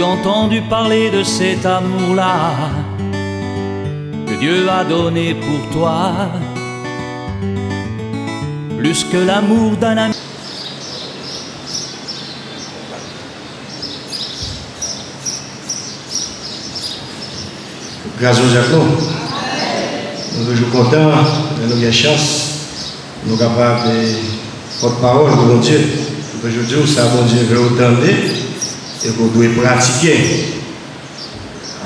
As-tu entendu parler de cet amour-là que Dieu a donné pour toi, plus que l'amour d'un ami? Grâce aux Jacob, nous sommes toujours contents de nous avoir chance, nous sommes capables de porte-parole de mon Dieu. Aujourd'hui, ça, mon Dieu veut entendre et qu'on doit pratiquer.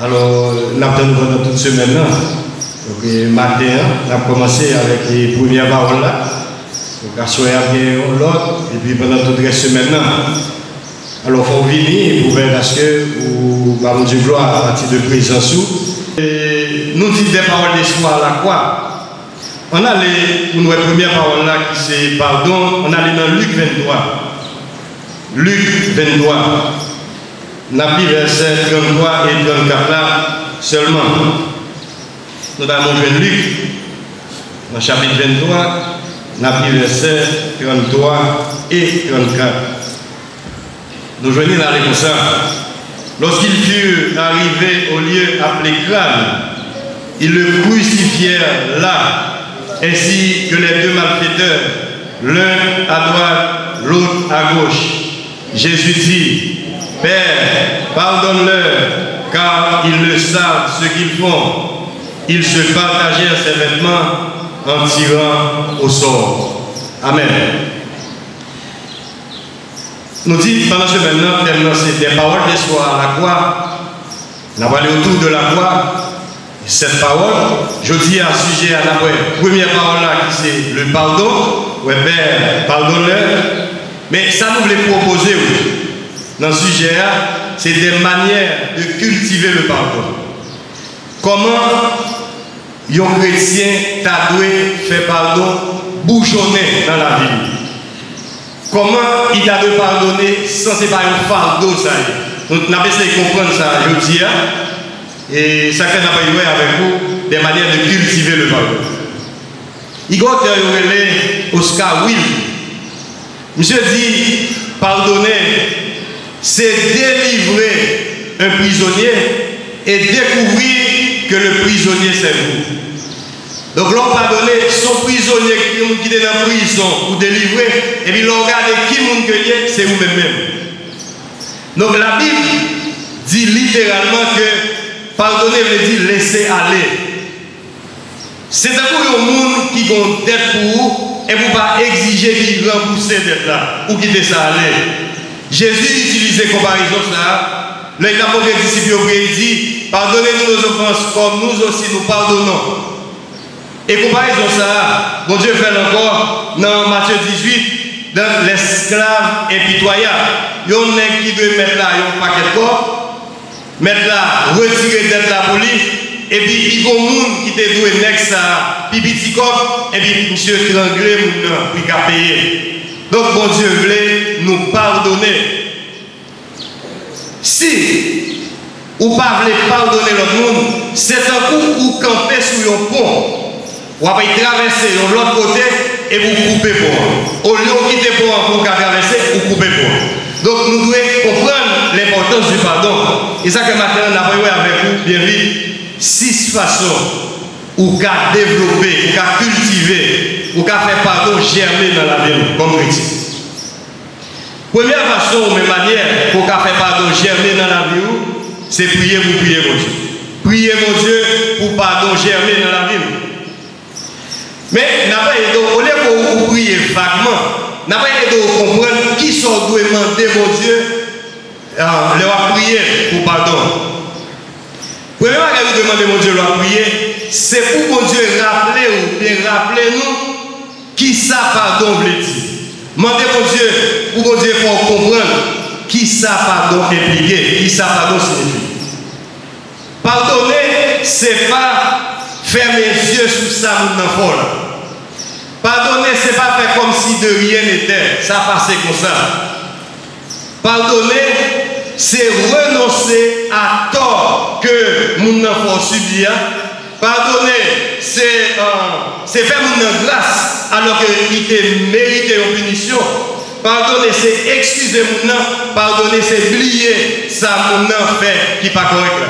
Alors, nous avons pendant toute semaine. Donc, matin, on a commencé avec les premières paroles là. Donc, à soir, l'autre, et puis pendant toute la semaine. Alors, il faut venir pour faire parce que, mon Dieu, gloire à partir de présence. Nous disons des paroles d'espoir à la croix. On a les premières paroles là qui c'est pardon. On a les dans Luc 23. Luc 23. On a pris versets 33 et 34 là seulement. Nous avons joué Luc, dans le chapitre 23, on a pris versets 33 et 34. Nous joignons là comme ça. Lorsqu'ils furent arrivés au lieu appelé Crâne, ils le crucifièrent là, ainsi que les deux malfaiteurs, l'un à droite, l'autre à gauche. Jésus dit: Père, pardonne-leur, car ils ne savent ce qu'ils font. Ils se partagèrent ses vêtements en tirant au sort. Amen. Nous disons pendant ce maintenant, c'est des paroles d'espoir à la croix. On va aller autour de la croix. Cette parole, je dis à sujet à la première parole là, qui c'est le pardon. Ouais, Père, pardonne-leur. Mais ça nous voulait proposer dans ce sujet là, c'est des manières de cultiver le pardon. Comment un chrétien t'a dû faire pardon bouchonner dans la vie? Comment il t'a dû pardonner sans c'est pas un fardeau ça? Donc on a essayé de comprendre ça aujourd'hui. Et ça qu'on a pas eu avec vous, des manières de cultiver le pardon. Il y a Oscar Wilde. Monsieur dit, pardonner, c'est délivrer un prisonnier et découvrir que le prisonnier c'est vous. Donc l'on pardonne son prisonnier qui est dans la prison ou délivré, et puis l'on regarde qui c'est vous-même. Donc la Bible dit littéralement que pardonner veut dire laisser aller. C'est d'abord un monde qui a une dette pour vous et vous ne pas exiger qu'il rembourse cette dette là ou quitter ça aller. Jésus utilisait comparaison ça. Le mauvais disciple dit pardonnez-nous nos offenses comme nous aussi nous pardonnons. Et comparaison ça, bon Dieu fait encore dans Matthieu 18, dans l'esclave impitoyable. Il y a un nègre qui doit mettre là un paquet de corps, mettre là, retirer d'être là pour lui, et puis il y a un monde qui te doit mettre ça, puis petit corps, et puis monsieur tranglé, puis il a payé. Donc bon Dieu voulait nous pardonner. Si ou pas voulez pardonner l'autre monde, c'est un coup où camper sur un pont. Vous allez traverser de l'autre côté et vous coupez pour. Au lieu de quitter pour traverser, vous coupez pour. Donc nous devons comprendre l'importance du pardon. Et ça que maintenant on a vu avec vous, bien vite, 6 façons où qu'à développer, où qu'à cultiver, où qu'à faire pardon germer dans la vie comme chrétien. Première façon, même manière, pour qu'à faire pardon germer dans la vie, c'est prier pour prier mon Dieu. Prier mon Dieu pour pardon germer dans la vie. Mais au lieu de vous prier vaguement, n'a pas aidé à comprendre qui sont doit demander mon Dieu leur prier pour pardon. Premièrement, vous demandez mon Dieu leur prier, c'est pour mon Dieu rappeler ou bien rappeler-nous qui ça pardon veut dire. Demandez mon Dieu pour mon Dieu pour comprendre qui ça pardon impliqué, qui ça pardon signifie. Pardonner, c'est pas fermer les yeux sur ça dans folle. Pardonner, ce n'est pas faire comme si de rien n'était. Ça passait comme ça. Pardonner, c'est renoncer à tort que mon enfant subit. Pardonner, c'est faire mon grâce alors qu'il mérité une punition. Pardonner, c'est excuser mon nom. Pardonner, c'est oublier ça mon nom fait qui n'est pas correct là.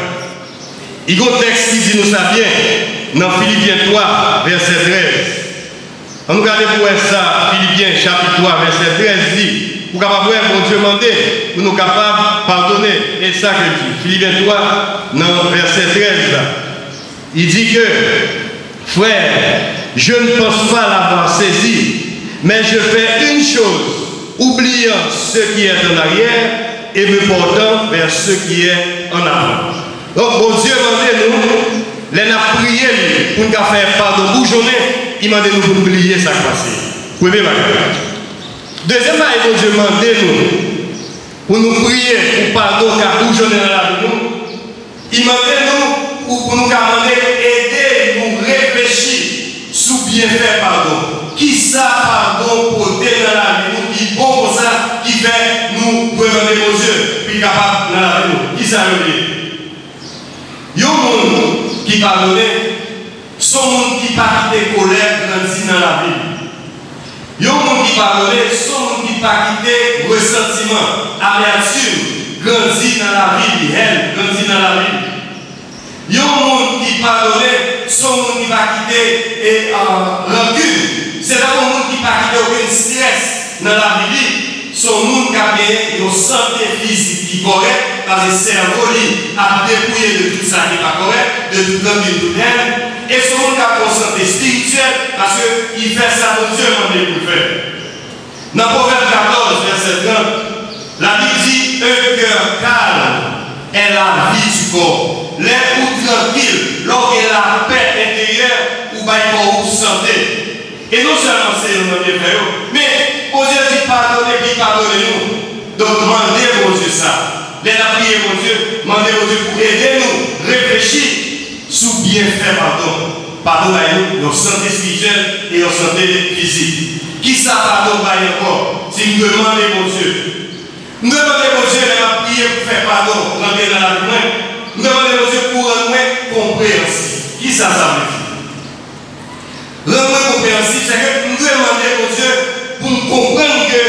Il y a un texte qui dit nous ça bien. Dans Philippiens 3, verset 13. On nous regarde pour ça, Philippiens chapitre 3, verset 13 dit, pour capable voir mon Dieu demander, pour nous capables de pardonner. Et ça que dit. Philippiens 3, dans verset 13 là. Il dit que, frère, je ne pense pas l'avoir saisi, mais je fais une chose, oubliant ce qui est en arrière et me portant vers ce qui est en avant. Donc, bon Dieu demandez-nous, les n'a prié pour nous faire pardon bougeonner, il m'a demandé nous oublier ça passé. Premier bagage. Deuxième bagage, bon Dieu demandez-nous pour nous prier pour pardon car bougeonner dans la vie nous. Il m'a demandé nous pour nous demander aider nous réfléchir sous bien faire pardon. Qui ça pardon pour dans la vie nous, qui bon pour ça, qui fait nous demander mon Dieu, puis capable dans la vie nous. Qui ça veut dire? Il y a un monde qui pardonne, son monde qui part de colère grandit dans la vie. Il y a un monde qui pardonne, son monde qui part de ressentiment, amertume, grandit dans la vie, elle grandit dans la vie. Il y a un monde qui pardonne, son monde qui va quitter rancune. C'est là un monde qui va quitter aucun stress dans la vie. Son monde qui a gagné une santé physique qui est correcte, parce que le cerveau a dépouillé de tout ça qui n'est pas correct, de tout l'homme et tout l'homme. Et son monde qui a une santé spirituelle, parce qu'il fait ça pour Dieu, pour le faire. Dans Proverbe 14, verset 30, la Bible dit un cœur calme est la vie du corps. L'air ou tranquille, lorsqu'il y a la paix intérieure, ou bien pour vous santé. Et non seulement c'est le même frère, mais au Dieu dit pardonnez, puis pardonnez-nous. Donc demandez mon Dieu ça. Les la prier mon Dieu, demandez mon Dieu pour aider nous, réfléchir sous bien faire pardon. Pardon à nous, notre santé spirituelle et notre santé physique. Qui ça pardon va encore? Si vous demandez mon Dieu. Nous demandez mon Dieu, elle va prier pour faire pardon, rentrer dans la vie. Nous demandez mon Dieu pour rendre compréhensible. Qui ça veut dire? Rendre compréhensible, c'est que nous demandons mon Dieu pour nous comprendre que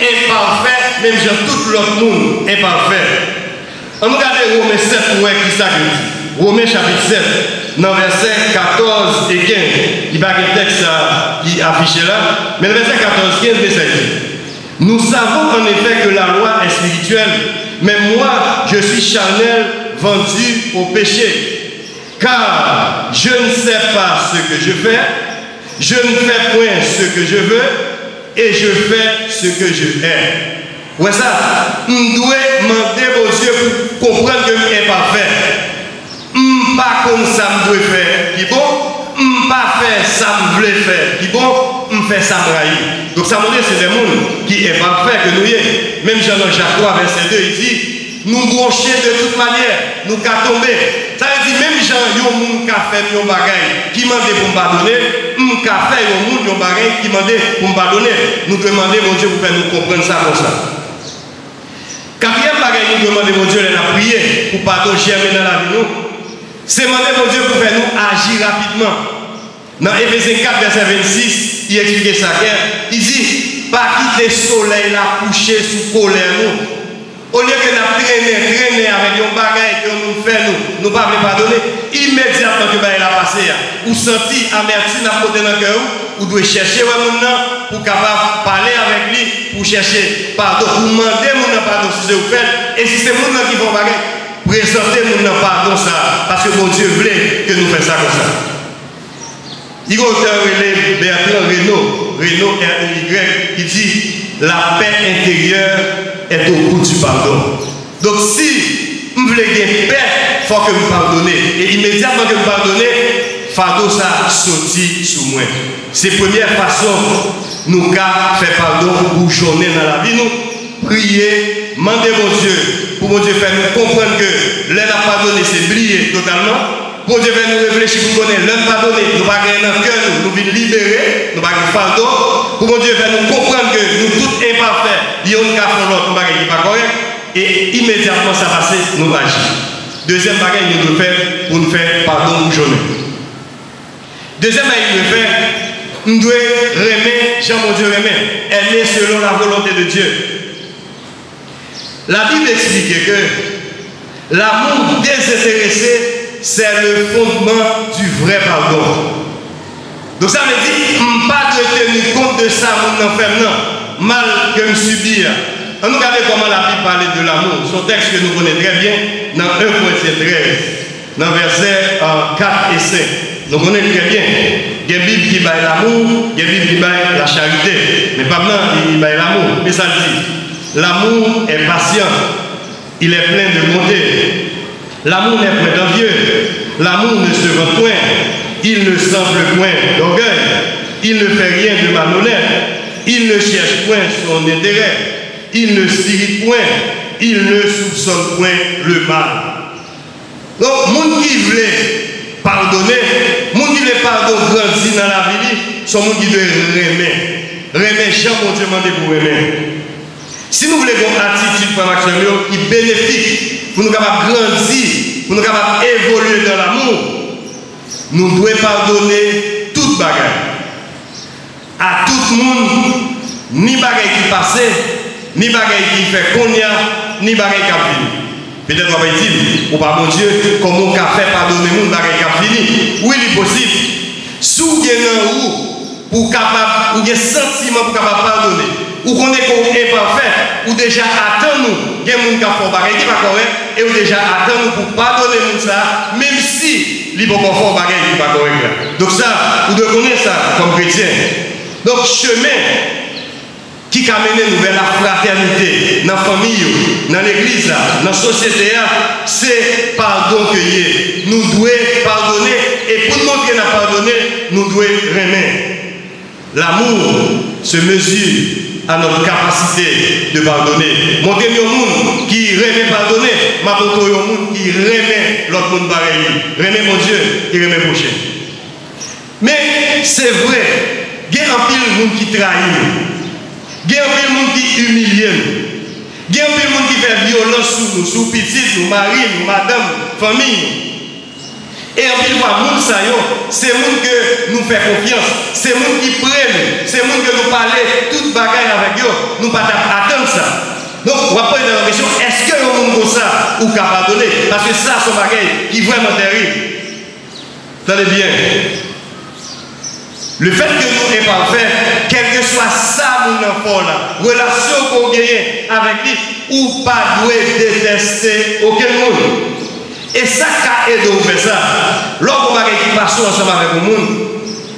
est parfait, même si tout l'autre monde est parfait. On regarde Romains 7 pour qui ça dit. Romains chapitre 7, dans verset 14 et 15. Il n'y a pas de texte qui est affiché là, mais le verset 14 et 15, verset dit. Nous savons en effet que la loi est spirituelle, mais moi, je suis charnel, vendu au péché. Car je ne sais pas ce que je fais, je ne fais point ce que je veux, et je fais ce que je hais. Ouais ça, on doit demander au Dieu pour comprendre que je suis parfait. Pas comme ça me doit faire, qui bon, pas faire ça me voulait faire, qui bon, fait ça me railler. Donc ça me dit c'est des gens qui est parfait que nous y est. Même Jean-Jacques 3, verset 2, il dit, nous broncher de toute manière, nous qu'à tomber. Ça veut dire, même Jean, il y a un monde qui a fait un bagage qui m'a demandé pour me pardonner, qui a fait un monde qui a bagage qui m'a demandé pour me pardonner. Nous demandons, mon Dieu, pour faire nous comprendre ça comme ça. Quatrième bagage, nous demandons, mon Dieu, elle a prié pour pardon germer dans la vie, nous. C'est demander, mon Dieu, pour faire nous agir rapidement. Dans Éphésiens 4, verset 26, il explique ça. Il dit, pas quitter le soleil, la coucher sous colère, nous. Au lieu que nous traîner avec un bagage que nous faisons, nous ne pouvons pas pardonner, immédiatement que nous a passé, ou senti amertume à côté dans le cœur, ou doit chercher pour capable parler avec lui, pour chercher pardon, pour demander mon pardon si c'est vous faites, et si c'est mon qui font bagage, présenter mon pardon ça, parce que mon Dieu voulait que nous fassions ça comme ça. Il y a un auteur Bertrand Renaud R-E-Y, qui dit la paix intérieure est au bout du pardon. Donc si vous voulez gagner paix, il faut que vous pardonnez. Et immédiatement que vous pardonnez, fardeau ça sortit sous moi. C'est la première façon nous faire pardon pour journée dans la vie. Nous prier, demander mon Dieu, pour mon Dieu faire nous comprendre que l'aide à pardonner, c'est oublier totalement. Pour Dieu faire nous réfléchir pour connaître l'aide à pardonner, nous ne pas gagner dans le cœur, nous venons libérer, nous ne pas gagner fardeau. Pour mon Dieu faire nous comprendre que nous tous imparfaits, il y a un cas pour l'autre, nous ne pas gagner pas correct. Et immédiatement ça passe, nous agissons. Deuxième bagage, nous devons faire pour nous faire pardon pour journée. Deuxième bagage, nous devons faire nous devons aimer, Jean mon Dieu aimer, aimer selon la volonté de Dieu. La Bible explique que l'amour désintéressé, c'est le fondement du vrai pardon. Donc ça veut dire, pas de tenir compte de ça, mon enfer, non, mal que me subir. On nous regarde comment la Bible parle de l'amour. Son texte que nous connaissons très bien, dans 1 Corinthiens 13, dans versets 4 et 5. Nous connaissons très bien. Il y a une Bible qui baille l'amour, il y a une Bible qui baille la charité. Mais pas maintenant, il baille l'amour. Mais ça dit, l'amour est patient, il est plein de bonté. L'amour n'est point d'envieux, l'amour ne se vend point, il ne semble point d'orgueil, il ne fait rien de malhonnête, il ne cherche point son intérêt, il ne s'irrite point, il ne soupçonne point le mal. Donc, monde qui voulait pardonner, monde qui voulait pardonner grandir dans la vie, son monde qui doit remettre. Remettre, Jean, mon Dieu, demandez pour remettre. Si nous voulons une attitude pour Maxime qui est bénéfique, pour nous capables de grandir, pour nous capables d'évoluer dans l'amour, nous devons pardonner toute bagaille. À tout le monde, ni bagaille qui passe, ni bagaille qui fait qu'on y a, ni bagaille qui a fini. Peut-être on va dire, ou pas mon Dieu, comment on a fait pardonner mon bagaille qui a fini. Oui, il est possible. Si vous avez pour capable, ou des sentiments pour capable pardonner, ou qu'on est imparfait, ou déjà attend nous, il y a des gens qui font bagaille qui pas correct, et ou déjà attend nous pour pardonner nous ça, même si ils ne font pas bagaille qui pas correct. Donc ça, vous devez connaître ça comme chrétien. Donc chemin qui a mené nous vers la fraternité, dans la famille, dans l'église, dans la société, c'est pardon que nous devons pardonner, et pour nous montrer qu'on a pardonné, nous devons remettre. L'amour se mesure à notre capacité de pardonner. Montrez-moi au monde qui remet pardonner, ma montrez au monde qui remet l'autre monde pareil. Remet mon Dieu et remet mon prochain. Mais c'est vrai, il y a un pile de monde qui trahit, il y a un pile de monde qui humilie, il y a un pile de monde qui fait violence sur nous, sur petite, nous, mari, nous, madame, famille. Et en pile fois, moun sa yo, c'est moun que nous fait confiance, c'est moun qui prennent, c'est moun que nous parlons toute bagaille avec eux, nous pas attendre ça. Donc, on va poser la question, est-ce que le monde comme ça ou capable de donner? Parce que ça, c'est bagaille qui est vraiment terrible. Tenez bien. Le fait que nous sommes parfaits, quel que soit ça, mon enfant là, relation qu'on gagne avec lui, ou pas doit détester aucun monde. Et ça qui aide à faire ça, lorsqu'on va qui passe ensemble avec le monde,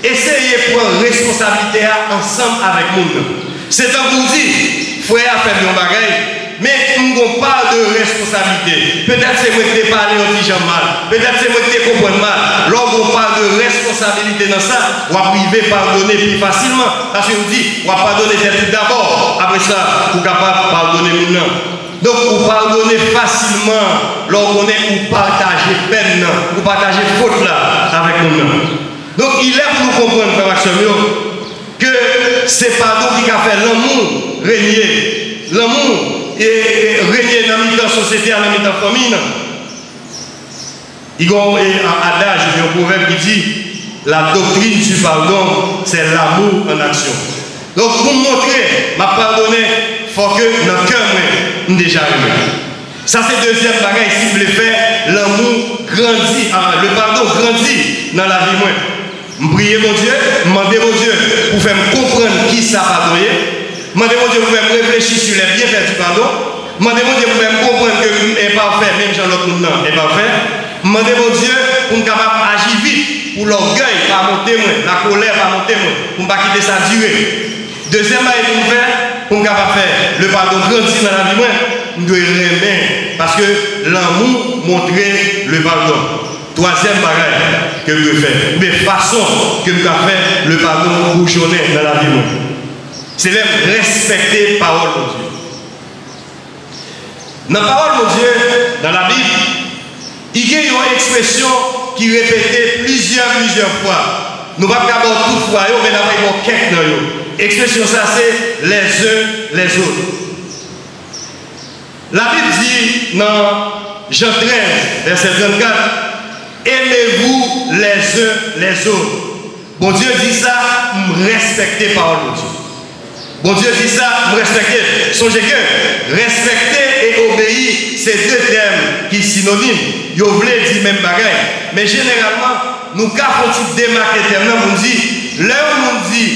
essayez de prendre responsabilité ensemble avec le monde. C'est un vous dire, frère a fait un bagage, mais on parle de responsabilité. Peut-être c'est moi qui t'ai parlé au petit mal, peut-être c'est moi qui t'ai compris mal. Lorsqu'on parle de responsabilité dans ça, on va priver pardonner plus facilement. Parce qu'on dit, on va pardonner d'abord, après ça, on est capable de pardonner maintenant. Donc, vous pardonnez facilement lorsqu'on est ou partager peine, ou partager faute là avec nous. Donc, il est pour nous comprendre, frère Maxime, que c'est pardon qui a fait l'amour régner. L'amour et régner dans la société, dans la famille. Il y a un adage, un proverbe qui dit la doctrine du pardon, c'est l'amour en action. Donc, pour montrer, m'a pardonné, il faut que dans le cœur, nous déjà aimé. Ça, c'est le deuxième bagage. Si vous voulez faire, l'amour grandit, le pardon grandit dans la vie. Je prie mon Dieu, demandez mon Dieu pour faire me comprendre qui ça pardonner. Demandez mon Dieu pour faire me réfléchir sur les bienfaits du pardon. Demandez mon Dieu pour faire me comprendre que je n'est pas fait, même si l'autre monde n'est pas fait. Demandez mon Dieu pour me capable d'agir vite, pour l'orgueil, pas monter moins, la colère, pas monter moins, pour ne pas quitter sa durée. Deuxième bagage pour faire, pour me capable faire le pardon grandir dans la vie, nous devons aimer, parce que l'amour montrer le pardon. Troisième bagage que je veux faire, mais façon que je dois faire le pardon bouchonner dans la vie, c'est de respecter la parole de Dieu. Dans la parole de Dieu, dans la Bible, il y a une expression qui est répétée plusieurs fois. Nous ne pouvons pas avoir tout fois, mais nous avons quelques dans eux. L'expression ça c'est les uns les autres. La Bible dit dans Jean 13, verset 34, aimez-vous les uns les autres, Bon Dieu dit ça, respecter parole de Dieu. Bon Dieu dit ça, respecter. Songez que respecter et obéir, c'est deux termes qui sont synonymes. Vous voulez dire même bagaille. Mais généralement, nous avons démarqué les termes pour nous dire, là où nous dit,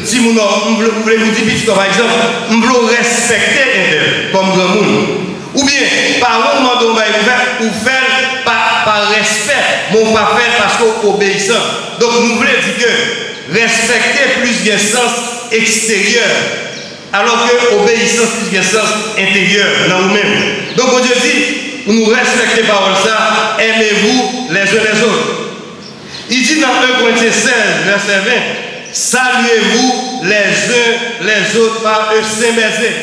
si vous voulez nous dire, par exemple, nous voulons respecter un tel, comme grand monde. Ou bien, par moment dont vous faites par respect, mais pas faire parce qu'on obéissant. Donc nous voulons dire que respecter plus de sens extérieur, alors que obéissance plus de sens intérieur dans nous-mêmes. Donc bon Dieu dit, nous respectez parole ça, aimez-vous les uns les autres. Il dit dans 1 Corinthiens 16, verset 20, saluez-vous les uns les autres par un saint baiser.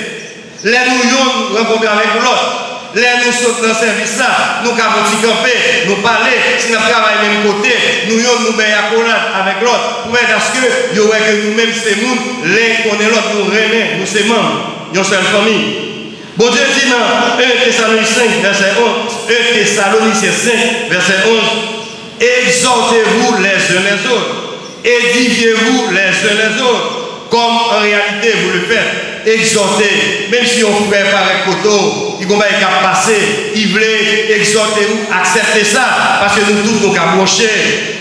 Les nous rencontrons avec l'autre. Les nous sommes dans le service là, nous avons camper, nous parler, si nous travaillons même côté, nous nous mettons à collade avec l'autre. Pour parce que nous que nous-mêmes c'est nous, l'un connaît l'autre, nous remet, nous sommes membres, nous sommes famille. Bon Dieu dit dans 1 Thessaloniciens 5, verset 11, 1 Thessaloniciens 5, verset 11, exhortez-vous les uns les autres, édifiez-vous les uns les autres, comme en réalité vous le faites. Exhorter, même si on pouvait par un coteau, il va passer, il voulait exhorter ou accepter ça, parce que nous tous nous avons branché,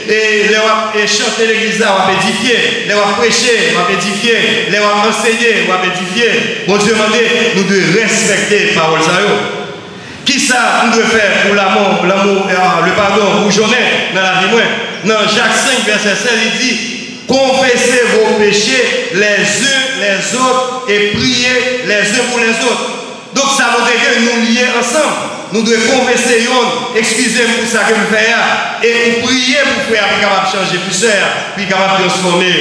et les chanter l'église là, on va édifier, les va prêcher, on va édifier, les va enseigner, on va édifier. Bon Dieu demande, nous devons respecter la parole. Qui ça nous devons faire pour l'amour, le pardon, pour journée dans la vie? Dans Jacques 5, verset 16, il dit, confessez vos péchés les uns les autres et priez les uns pour les autres. Donc ça veut dire que nous lier ensemble. Nous devons confesser, excusez-moi pour ça que nous faisons, et prier pour faire capable de changer plus cher, puis capable de transformer.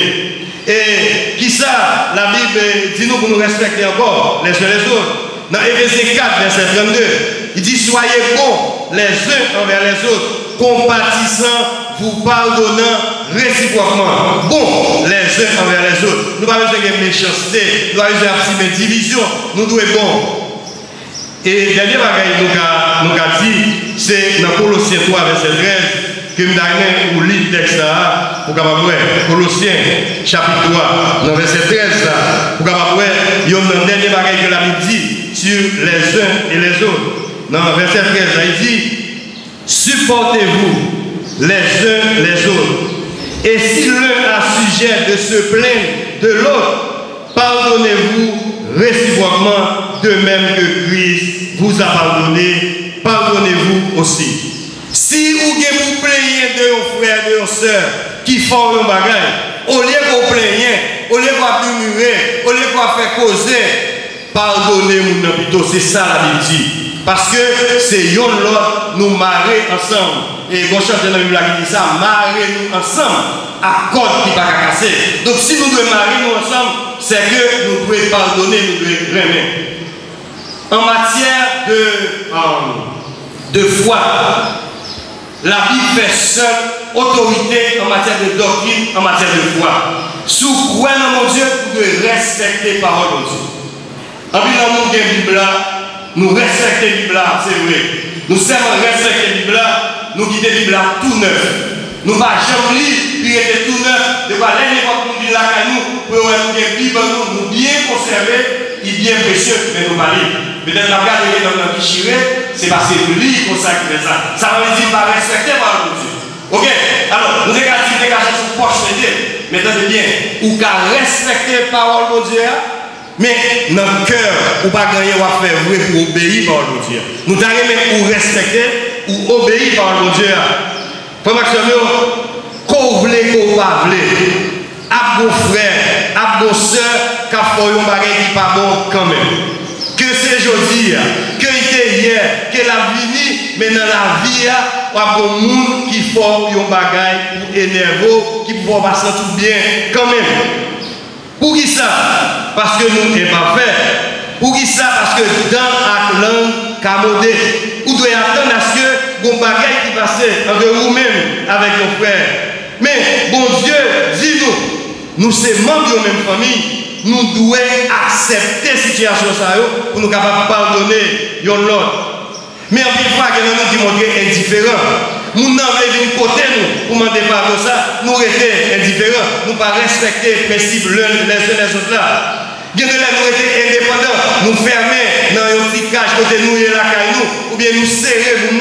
Et qui ça, la Bible dit nous pour nous respecter encore les uns les autres. Dans Éphésiens 4, verset 32, il dit soyez bons les uns envers les autres, compatissant, vous pardonnant réciproquement. Bon, les uns envers les autres. Nous n'avons pas besoin de méchanceté, nous n'avons pas besoin de division, nous devons être bons. Et dernier bagage nous a dit, c'est dans Colossiens 3, verset 13, que nous avons pour lire le texte là, pour capable voir. Colossiens, chapitre 3, dans verset 13 là, pour capable voir, il y a un dernier bagage que la Bible dit sur les uns et les autres. Dans verset 13 là, il dit, supportez-vous les uns les autres. Et si l'un a sujet de se plaindre de l'autre, pardonnez-vous réciproquement, de même que Christ vous a pardonné, pardonnez-vous aussi. Si vous plaignez de vos frères et de vos sœurs qui font un bagage, au lieu de plaignez, au lieu de murmurer, au lieu de faire causer, pardonnez-vous plutôt. C'est ça la Bible dit. Parce que c'est yon l'autre nous marrer ensemble. Et bon chante dans la Bible qui dit ça, marrer nous ensemble à code qui va casser. Donc si nous devons marrer nous ensemble, c'est que nous devons pardonner, nous devons remettre. En matière de foi, la Bible fait seule autorité en matière de doctrine, en matière de foi. Sous quoi dans mon Dieu, vous devez respecter la parole de Dieu. En plus, dans mon Bible là, nous respectons la Bible là, c'est vrai. Nous savons respecter la Bible là, nous quittons la Bible là tout neuf. Nous ne pas jamais lire, puis être tout neuf. De quoi l'année fois que nous lisons là, nous, pour nous la Bible, nous bien conserver, il est bien précieux, mais nous pas lire. Peut-être la garde dans le Kichiré, c'est parce que nous lisons comme ça qui fait ça. Ça veut dire pas respecter la parole de Dieu. Ok? Alors, nous regardons dégager sur poche, mais attendez bien, ou qu'à respecter la parole de Dieu, mais dans le cœur, ou pas gagner ou à faire vrai pour obéir par le Dieu. Nous devons même ou respecter ou obéir par le Dieu. Frère Maxime, qu'on voulait, qu'on pas voulait, à vos frères, à vos soeurs, qui font un bagage qui pas bon quand même. Que c'est aujourd'hui, que c'était hier, que la vie, mais dans la vie, il y a beaucoup de monde qui font un bagage pour énerver, qui ne pas sentir bien quand même. Pour qui ça? Parce que nous ne sommes pas faits. Pour qui ça? Parce que dans la langue camodée, vous devez attendre à ce que vos bagages qui passent entre vous-même avec nos frères. Mais bon Dieu, dis-nous, nous sommes membres de la même famille, nous devons accepter cette situation pour nous capables de pardonner l'autre. Mais en plus, il y a des gens qui montrent indifférents. Nous n'avons pas venir côté nous pour demander pardon ça. Nous étions indifférents. Nous pas respecter les principes les uns les autres là. Bien que là, nous étions indépendants. Nous fermer dans un petit cage côté nous et la caille nous. Ou bien nous serrer nous.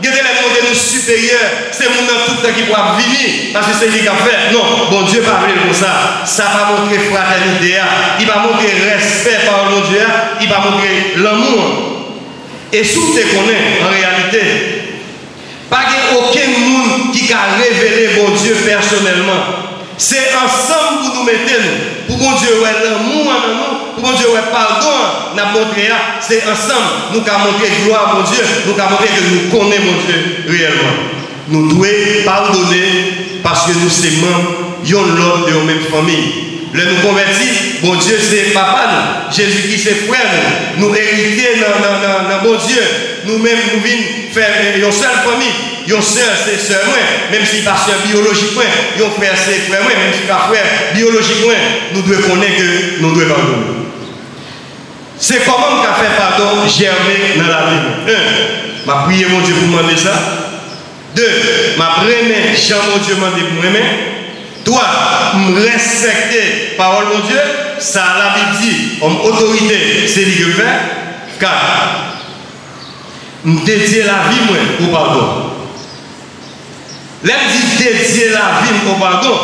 Bien que là, nous supérieurs. C'est nous tout le temps qui pourra venir. Parce que c'est lui qui a fait. Non, bon Dieu pas comme ça. Ça va montrer fraternité. Il va montrer respect par mon Dieu. Il va montrer l'amour. Et si vous te connaissez, en réalité, pas aucun monde qui a révélé mon Dieu personnellement. C'est ensemble pour nous mettre, pour mon Dieu, l'amour en nous, pour mon Dieu, pardon, nous montré, c'est ensemble, nous avons montré gloire à mon Dieu, nous avons montré que nous connaissons mon Dieu réellement. Nous devons pardonner parce que nous sommes membres de l'autre de la même famille. Le nous convertis, bon Dieu c'est papa nous, Jésus-Christ c'est frère nous, nous héritiers dans bon Dieu, nous-mêmes nous venons faire une seule famille, une soeur c'est soeur moi, même si pas soeur biologiquement, un frère c'est frère moi, même si pas frère biologiquement, nous devons connaître que nous devons pardonner. C'est comment nous avons fait pardon germer dans la vie. Un, m'a prié mon Dieu pour demander ça. Deux, m'a remis Jean mon Dieu m'a dit pour m'aimer. Toi, me respecter parole mon Dieu, ça la Bible dit, comme autorité, c'est lui que fait. 4. Me dédier la vie moi au pardon. Là dit dédier la vie au pardon.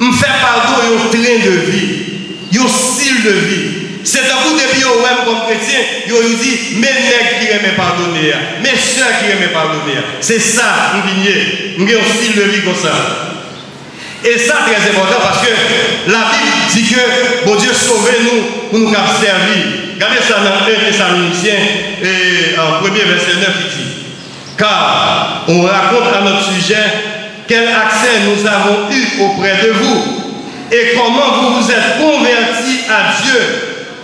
Me faire pardon un train de vie, un style de vie. C'est un coup de bio comme chrétien, il dit mes nègres qui aiment pardonner, mes soeurs qui aiment pardonner. C'est ça, nous vignes, un style de vie comme ça. Et ça, très important parce que la Bible dit que bon Dieu sauvez-nous pour nous servir. Regardez ça dans 1 Thessaloniciens, en premier verset 9, il dit car on raconte à notre sujet quel accès nous avons eu auprès de vous et comment vous vous êtes convertis à Dieu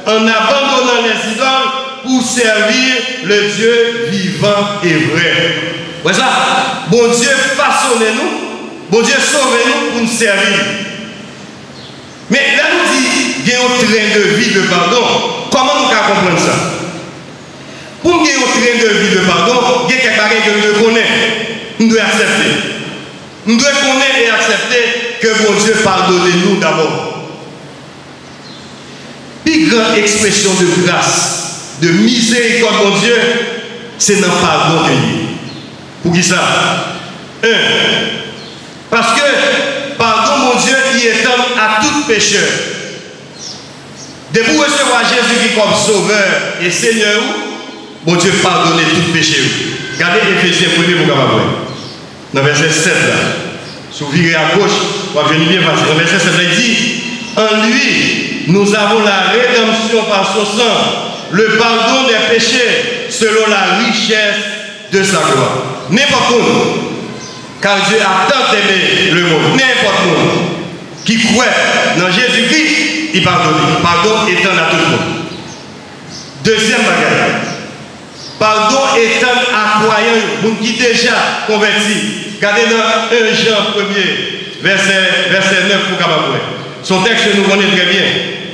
en abandonnant les idoles pour servir le Dieu vivant et vrai. Voilà ça. Bon Dieu façonnez-nous. Bon Dieu, sauvez-nous pour nous servir. Mais là, nous dit, il y a un train de vie de pardon. Comment nous pouvons comprendre ça? Pour qu'il y ait un train de vie de pardon, il y a quelque chose que nous connaissons. Nous devons accepter. Nous devons connaître et accepter que bon Dieu pardonne-nous d'abord. Plus grande expression de grâce, de miséricorde, mon Dieu, c'est dans le pardon de lui. Pour qui ça? 1. Parce que, pardon mon Dieu, il étend à tout pécheur. Depuis recevoir Jésus-Christ comme sauveur et Seigneur, bon Dieu pardonne tout péché. Regardez Éphésiens 1er pour capable. Dans verset 7 là. Si vous virez à gauche, vous venir bien facile. Dans verset 7 là, il dit en lui, nous avons la rédemption par son sang, le pardon des péchés selon la richesse de sa gloire. N'importe où. Car Dieu a tant aimé le monde, n'importe où, qui croit dans Jésus-Christ, il pardonne. Pardon étant à tout le monde. Deuxième bagage. Pardon étant à croyant, vous qui déjà converti. Regardez dans 1 Jean 1er, verset 9 pour Kababoué. Son texte nous connaît très bien.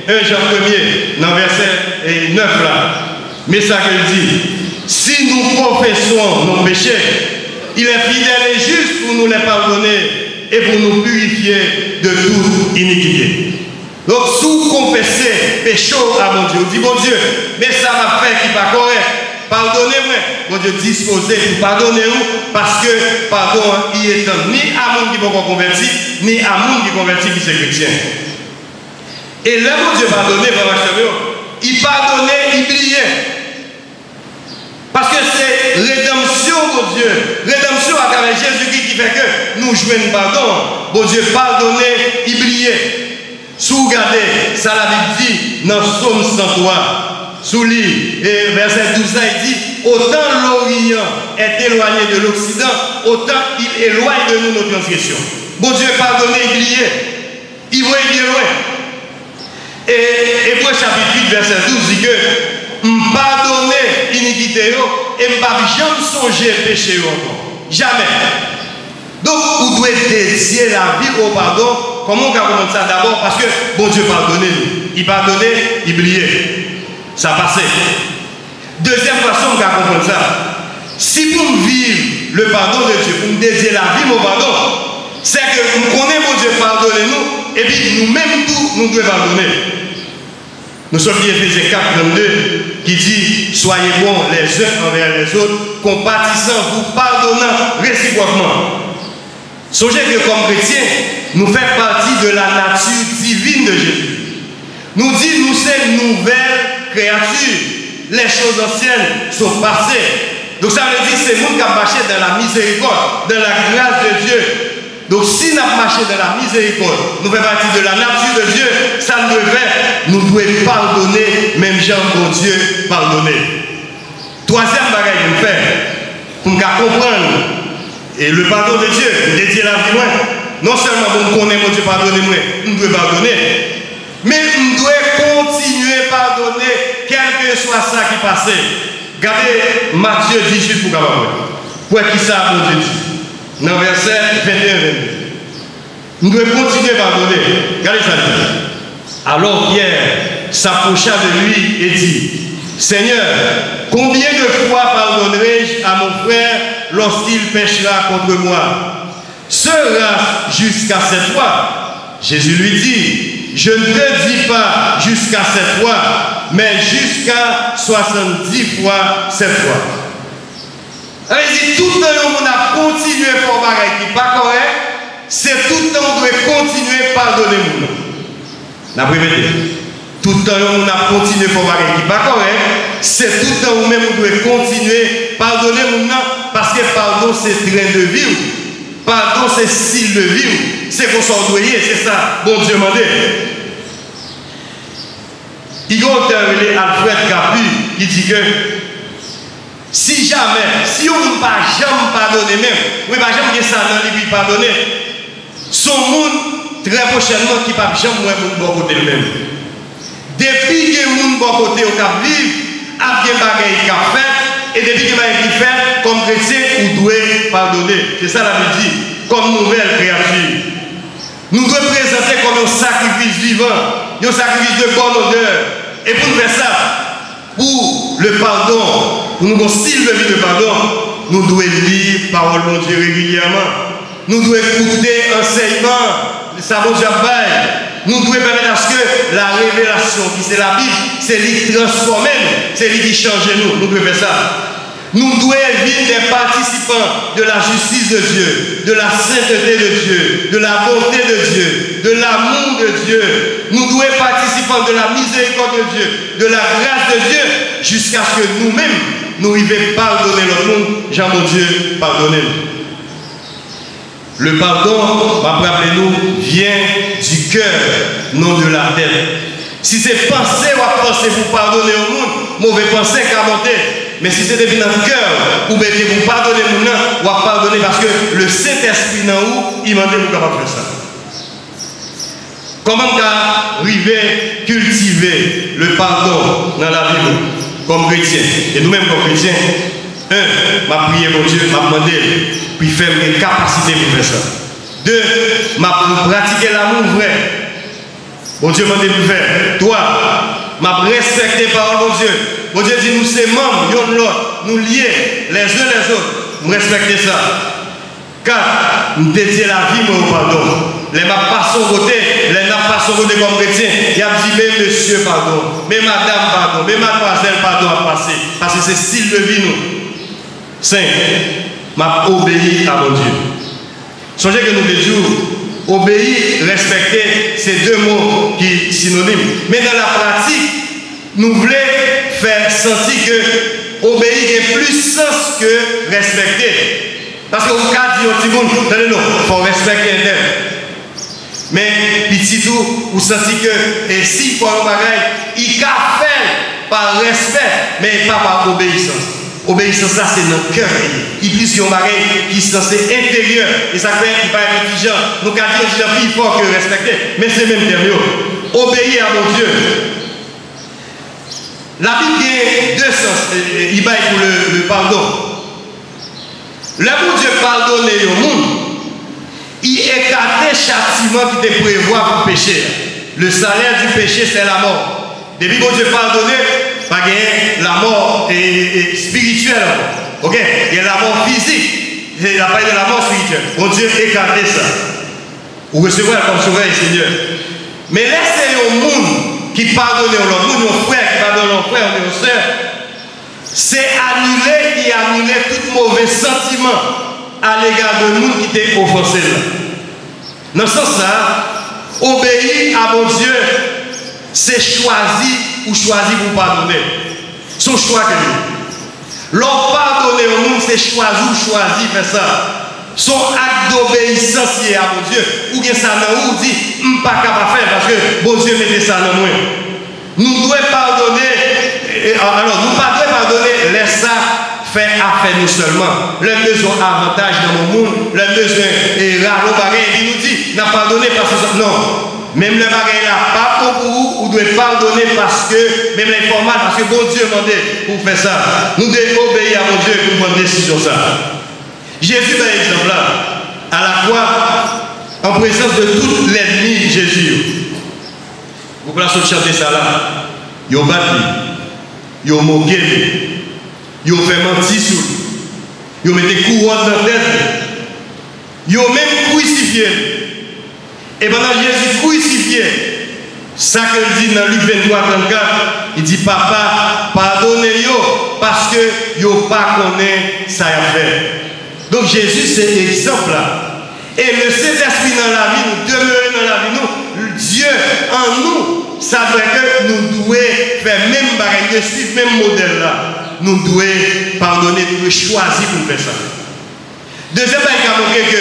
1 Jean 1er, dans verset 9 là. Mais ça qu'il dit, si nous confessons nos péchés, il est fidèle et juste pour nous les pardonner et pour nous purifier de toute iniquité. Donc, si vous confessez péché à mon Dieu, dit bon Dieu, mais ça m'a fait qui n'est pas correct, pardonnez-moi. Bon Dieu disposé pour pardonner-vous parce que pardon, il est ni à monde qui n'est pas converti, ni à monde qui est converti qui est chrétien. Et là, mon Dieu pardonnait, il pardonnait, il brillait. Parce que c'est rédemption, mon Dieu. Rédemption à travers Jésus-Christ qui fait que nous jouons pardon. Bon Dieu, pardonnez, il brillait. Si vous regardez, ça la Bible dit dans Psaume 103, sous lui, et verset 12, il dit autant l'Orient est éloigné de l'Occident, autant il éloigne de nous nos transgressions. Bon Dieu, pardonnez, il brillait. Il voyait bien loin. Et Hébreux chapitre 8, verset 12 dit que pardonner iniquité et ne pas jamais songer péché encore. Jamais. Donc, vous devez dédier la vie au pardon. Comment on commence ça d'abord? Parce que bon Dieu pardonnait nous. Il pardonnait, il brillait. Ça passait. Deuxième façon qu'on comprendre ça. Si vous vivez le pardon de Dieu, pour nous dédier la vie au pardon, c'est que nous connaissons mon Dieu pardonner nous, et puis nous-mêmes tous, nous devons pardonner. Nous sommes dit Éphésiens 4, 22, qui dit, soyez bons les uns envers les autres, compatissant, vous pardonnant réciproquement. Songez que comme chrétiens, nous faisons partie de la nature divine de Jésus. Nous dit, nous sommes une nouvelle créature. Les choses anciennes sont passées. Donc ça veut dire que c'est nous qui avons marché dans la miséricorde, dans la grâce de Dieu. Donc si nous avons marché dans la miséricorde, nous faisons partie de la nature de Dieu, ça nous devons pardonner, même Jean, mon Dieu, pardonner. Troisième bagage que nous faisons, pour nous comprendre, et le pardon de Dieu, nous dédier la vie, non seulement pour nous connaître mon Dieu, pardonnez-moi, nous devons pardonner, mais nous devons continuer à pardonner, quel que soit ça qui passe. Regardez Matthieu 18 pour capable. Pour qui ça, mon Dieu dit? Dans le verset 21-22. Nous devons continuer à pardonner. Regardez ça. Alors Pierre s'approcha de lui et dit, Seigneur, combien de fois pardonnerai-je à mon frère lorsqu'il péchera contre moi? Sera jusqu'à 7 fois. Jésus lui dit, je ne te dis pas jusqu'à 7 fois, mais jusqu'à 70 fois 7 fois. Il dit, tout le temps, on a continué à faire des choses qui n'est pas correct, c'est tout le temps on doit continuer à pardonner. La première, tout le temps, on a continué à faire des choses qui n'est pas correct, c'est tout le temps où même on doit continuer à pardonner parce que pardon, c'est train de vivre. Pardon, c'est style de vivre. C'est qu'on s'en doit, c'est ça, bon Dieu m'a dit. Il y a un terminé Alfred Capu qui dit que si jamais, si on ne pas jamais pardonner même, on ne va jamais ça dans les vies pardonner, son monde très prochainement qui ne va jamais moins bon côté même. Depuis que le bon côté au cap vivre, a bien bagaille qui a fait, et depuis que bagaille qui fait, comme chrétien, on doit pardonner. C'est ça la Bible dit, comme nouvelle créature. Nous devons présenter comme un sacrifice vivant, un sacrifice de bonne odeur. Et pour nous faire ça, pour le pardon, pour nous avoir style de vie de pardon, nous devons lire la parole de Dieu régulièrement. Nous devons écouter l'enseignement, le sabot Jabbaï. Nous devons permettre à ce que la révélation, qui c'est la Bible, c'est lui qui transforme, c'est lui qui change nous. Nous devons faire ça. Nous devons être des participants de la justice de Dieu, de la sainteté de Dieu, de la bonté de Dieu, de l'amour de Dieu. Nous devons être participants de la miséricorde de Dieu, de la grâce de Dieu, jusqu'à ce que nous-mêmes, nous arrivions à pardonner l'autre monde. Jean mon Dieu, pardonnez-nous. Le pardon, rappelez-nous, vient du cœur, non de la tête. Si c'est penser ou penser pour pardonner au monde, mauvais pensée qu'à monter. Mais si c'est depuis dans le cœur, ou bien vous pardonnez ou pardonner parce que le Saint-Esprit dans vous, il m'a dit vous capable de faire ça. Comment arriver cultiver le pardon dans la vie comme chrétien? Et nous-mêmes comme chrétiens, m'a prié mon Dieu, m'a demandé, puis faire mes capacités pour faire ça. 2, m'a pratiqué l'amour vrai. Bon Dieu m'a dit pour faire. 3, m'a respecté parole de Dieu. Bon Dieu dit nous sommes membres, l'un de l'autre, nous liés les uns les autres. Nous respecter ça. 4, nous dédier la vie au pardon. Les m'a pas son côté, les n'a pas son côté comme chrétien. Il a dit mais monsieur pardon, mais madame pardon, mais mademoiselle pardon à passer. Parce que c'est style de vie nous. 5, m'a obéi à mon Dieu. Songez que nous devons obéir, respecter, ces deux mots qui sont synonymes. Mais dans la pratique, nous voulons faire sentir que obéir est plus sens que respecter. Parce qu'au cas dit au petit monde, il faut respecter un tel. Mais petit tout, vous sentez que et si pour un bagage, il a fait par respect, mais pas par obéissance. Obéissance, ça c'est notre cœur. Il plus qu'il y a un bagage qui est censé intérieur. Et ça fait qu'il va être intelligent. Nous avons dit plus fort que respecter. Mais c'est même terme. Obéir à mon Dieu. La Bible a deux sens. Il va pour le pardon. Le bon Dieu pardonne au monde. Il écarte le châtiment qui te prévoit pour pécher. Le salaire du péché, c'est la mort. Depuis que Dieu pardonne, pas gagner la mort spirituelle. Ok? Il y a la mort physique. il a parlé de la mort spirituelle. Bon Dieu, écartez ça. Ou recevoir comme sauveur et Seigneur. Mais laissez au monde qui pardonne l'autre monde, nos frères qui pardonnent leurs frères, nos sœurs. C'est annuler et annuler tout mauvais sentiment à l'égard de monde qui t'est offensé là. Dans ce sens-là, obéir à mon Dieu, c'est choisir ou choisir pour pardonner. Son choix que lui. L'on pardonner au monde, c'est choisir ou choisir faire ça. Son acte d'obéissance est à mon Dieu. Ou bien ça n'a ou dit, je ne suis pas capable de faire parce que bon Dieu mettez ça dans moi. Nous devons pardonner. Alors, nous ne devons pardonner, laisse ça faire affaire nous seulement. Le besoin avantage dans mon monde, le besoin est rare, il nous dit, n'a pardonné parce que non. Même le bagage là, pas pour vous, vous devez pardonner parce que, même les formats, parce que bon Dieu demandait pour faire ça. Nous devons obéir à mon Dieu pour prendre décision ça. Jésus, par exemple, là, à la croix, en présence de tout l'ennemi de Jésus. Vous pouvez chanter ça là. Ils ont battu, ils ont moqué, ils ont fait mentir sur lui, ils ont mis des couronnes dans la tête, ils ont même crucifié. Et pendant Jésus crucifié, ça que dit dans Luc 23, 34, il dit papa, pardonnez-yo parce que yo pas connaît ça a fait. Donc Jésus c'est l'exemple là. Et le Saint-Esprit dans la vie, nous demeurer dans la vie, nous, Dieu en nous, ça veut que nous devons faire même barème, de suivre même modèle là. Nous devons pardonner, nous devons choisir pour faire ça. Deuxième chose qui a montré que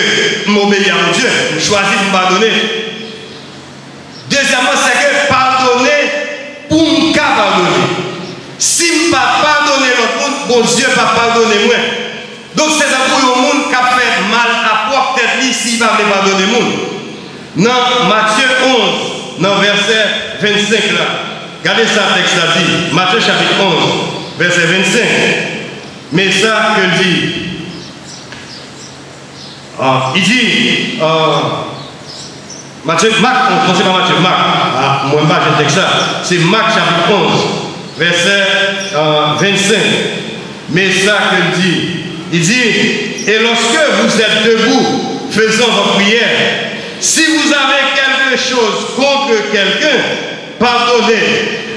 m'obéir à mon Dieu, choisir pour me pardonner. Deuxièmement, c'est que pardonner pour me pardonner. Si je ne pas pardonner l'autre monde, bon Dieu ne va pas pardonner moi. Donc c'est pour le monde qui a fait mal à propre tête s'il ne va pas pardonner le monde. Dans Matthieu 11, dans verset 25 là, regardez ça, le texte là dit, Matthieu chapitre 11, verset 25. Mais ça que dit. Il dit, Marc 11, non c'est pas Matthieu, Marc, moi pas j'ai texte ça, c'est Marc chapitre 11, verset 25. Mais ça que dit, il dit, et lorsque vous êtes debout, faisant vos prières, si vous avez quelque chose contre quelqu'un, pardonnez,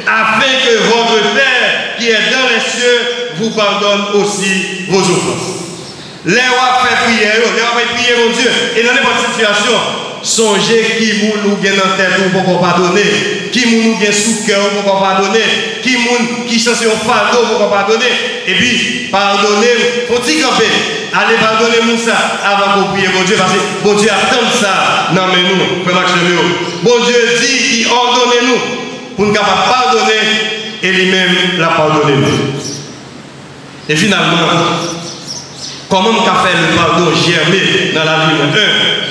afin que votre Père qui est dans les cieux vous pardonne aussi vos offenses. Les rois fait prière, les rois fait prier mon Dieu. Et dans n'importe quelle situation, songez qui nous gagne dans tête ou pour pardonner, qui nous gagne sous cœur pour pardonner, qui censé un fardeau pour pardonner. Et puis, pardonnez, faut-il camper, allez pardonner nous ça avant qu'on prie mon Dieu, parce que bon Dieu attend ça. Non mais nous, pour marcher mieux. Bon Dieu dit qu'il ordonne nous pour nous capables de pardonner et lui-même la pardonner nous. Et finalement, comment on peut faire le pardon germer dans la vie?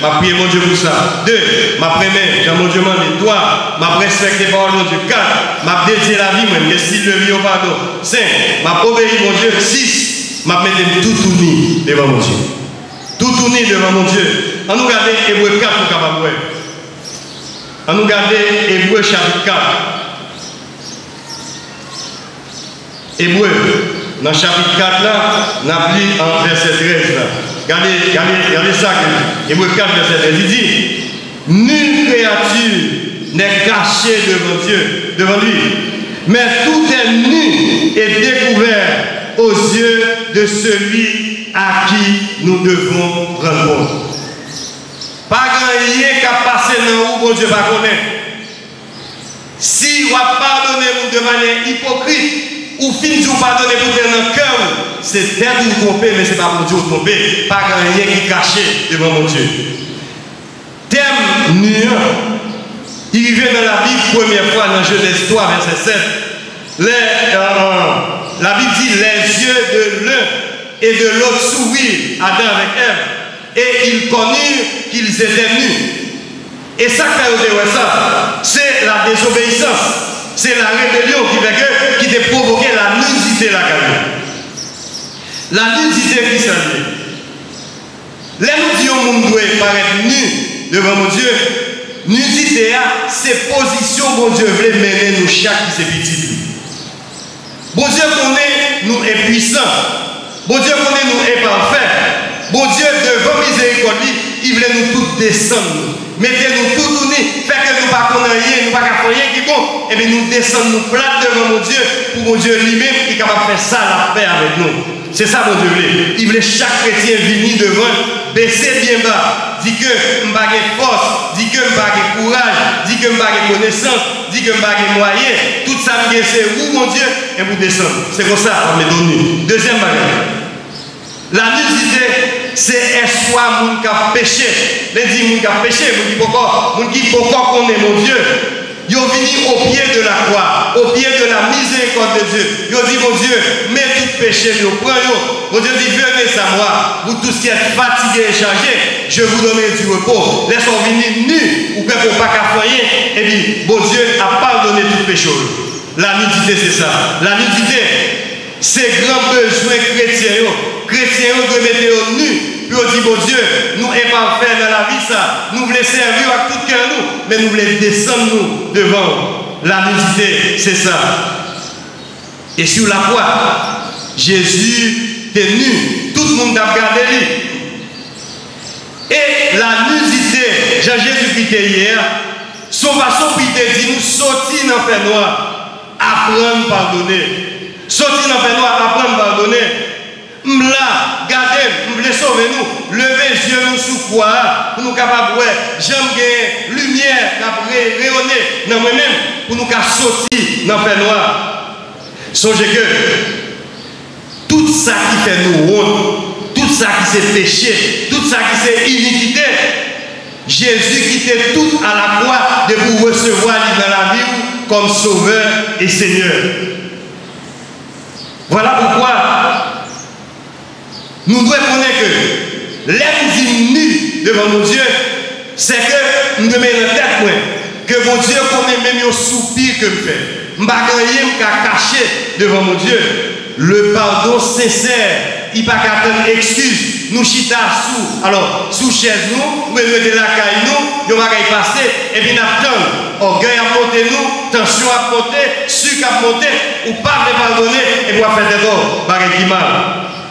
1, m'a prié mon Dieu pour ça. 2, m'a prémé, j'ai mon Dieu demandé. 3, m'a respecté par mon Dieu. 4, m'a dédié la vie, même, style de vie au pardon. 5, m'a obéi mon Dieu. 6, m'a mis tout tourné devant mon Dieu. Tout tourné devant mon Dieu. On nous regarde Hébreu 4 pour capable. On nous regarde Hébreu chapitre 4. Hébreu. Dans le chapitre 4 là, on a pris en verset 13 là. Regardez ça, Hébreu 4 verset 13. Il dit, nulle créature n'est cachée devant Dieu, devant lui, mais tout est nu et découvert aux yeux de celui à qui nous devons rendre compte. Pas grand rien qui a passé dans où bon Dieu va connaître. Si on va pardonner de manière hypocrite, ou fin vous pardonner pour tenir dans le cœur, c'est tête vous tromper, mais ce n'est pas mon Dieu vous tromper. Pas rien qui est caché devant mon Dieu. Thème nuant. Il vient dans la Bible, première fois dans Genèse 3, verset 7. La Bible dit les yeux de l'un et de l'autre s'ouvrirent, Adam avec Ève, et ils connurent qu'ils étaient nus. Et ça c'est la désobéissance. C'est la rébellion qui a provoqué la nudité de la carrière. La nudité qui s'allie. Là, nous disons que nous devons paraître nus devant mon Dieu. Nudité, c'est position que mon Dieu veut mener nous chaque qui s'est petit. Bon Dieu connaît nous impuissants. Bon Dieu connaît nous imparfaits. Bon Dieu, devant miséricorde, il voulait nous tous descendre. Mettez-nous tous unis, fait que nous ne pas rien, nous ne pas faire rien qui est bon, et bien nous descendons, nous plates devant mon Dieu, pour mon Dieu lui-même qui est capable de faire ça, la paix avec nous. C'est ça, mon Dieu voulait. Il voulait chaque chrétien venir devant, baisser bien bas, dit que je n'ai pas de force, dit que je n'ai pas de courage, dit que je n'ai pas de connaissance, dit que je n'ai pas de moyens. Tout ça, c'est vous, mon Dieu, et vous descendez. C'est comme ça, on me donne. Deuxième bagage. La nudité, c'est espoir moun qui a péché. Les dit moun qui a péché, moun qui pourquoi qu'on est mon Dieu. Ils ont venu au pied de la croix, au pied de la miséricorde de Dieu. Ils ont dit, mon Dieu, mets tout péché, nous prenons. Mon Dieu dit, venez à moi, vous tous qui êtes fatigués et chargés, je vous donnerai du repos. Laissons venir nus, ou peut-être pas qu'à foyer, et puis, bon Dieu a pardonné tout péché. La nudité, c'est ça. La nudité, c'est grand besoin chrétien. Chrétiens de mettre nus. Puis on dit, bon Dieu, nous imparfaits dans la vie, ça. Nous voulons servir à tout cœur, nous. Mais nous voulons descendre, nous, devant. La nudité, c'est ça. Et sur la croix, Jésus était nu. Tout le monde a regardé lui. Et la nudité, Jean-Jésus était hier, son façon qui te dit, nous sortir dans le fait noir, apprendre à pardonner. Sortir dans le fait noir, apprendre à pardonner. M'la, gardez, m'voulez sauver nous, levez les yeux nous sous quoi, pour nous capables de j'aime gagner lumière, qui rayonner dans moi-même, pour nous sortir dans le fait noir. Songez que tout ça qui fait nous honte, tout ça qui c'est péché, tout ça qui c'est iniquité, Jésus qui était tout à la croix de vous recevoir dans la vie comme sauveur et Seigneur. Voilà pourquoi nous devons connaître que l'être nu devant mon Dieu, c'est que nous devons mettre en tête que mon Dieu connaît même un soupir que je fais. Je ne vais pas cacher devant mon Dieu. Le pardon sincère, il n'y a pas qu'à excuse. Nous chita sous, alors sous chaise nous mettons la caille nous, nous allons passer, et puis nous attendons. Orgueil à monter nous, tension à monter, sucre à monter, ou pas de pardonner, et pour faire des ordres, bagaille qui mal.